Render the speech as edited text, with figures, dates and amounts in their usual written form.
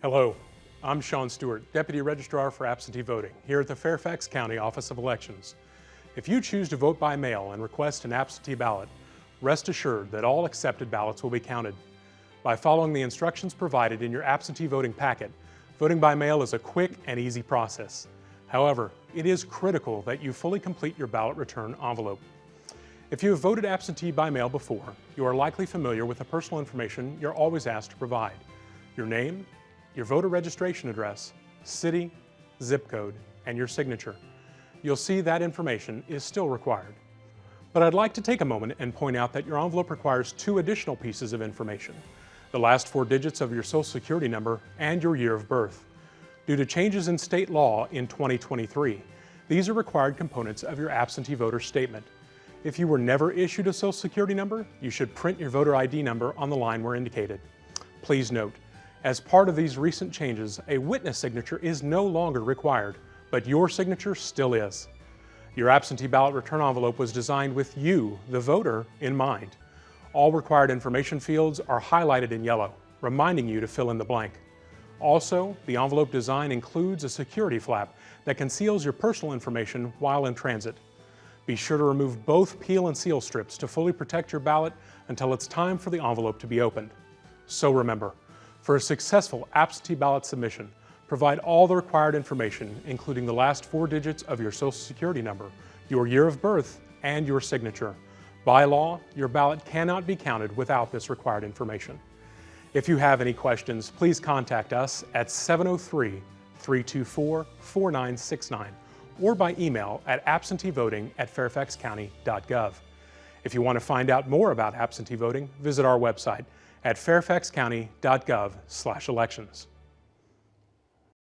Hello, I'm Sean Stewart, Deputy Registrar for Absentee Voting here at the Fairfax County Office of Elections. If you choose to vote by mail and request an absentee ballot, rest assured that all accepted ballots will be counted. By following the instructions provided in your absentee voting packet, voting by mail is a quick and easy process. However, it is critical that you fully complete your ballot return envelope. If you have voted absentee by mail before, you are likely familiar with the personal information you're always asked to provide: your name, your voter registration address, city, zip code, and your signature. You'll see that information is still required. But I'd like to take a moment and point out that your envelope requires two additional pieces of information: the last four digits of your Social Security number and your year of birth. Due to changes in state law in 2023, these are required components of your absentee voter statement. If you were never issued a Social Security number, you should print your voter ID number on the line where indicated. Please note, as part of these recent changes, a witness signature is no longer required, but your signature still is. Your absentee ballot return envelope was designed with you, the voter, in mind. All required information fields are highlighted in yellow, reminding you to fill in the blank. Also, the envelope design includes a security flap that conceals your personal information while in transit. Be sure to remove both peel and seal strips to fully protect your ballot until it's time for the envelope to be opened. So remember, for a successful absentee ballot submission, provide all the required information, including the last four digits of your Social Security number, your year of birth, and your signature. By law, your ballot cannot be counted without this required information. If you have any questions, please contact us at 703-324-4969 or by email at absenteevoting@fairfaxcounty.gov. If you want to find out more about absentee voting, visit our website at fairfaxcounty.gov/elections.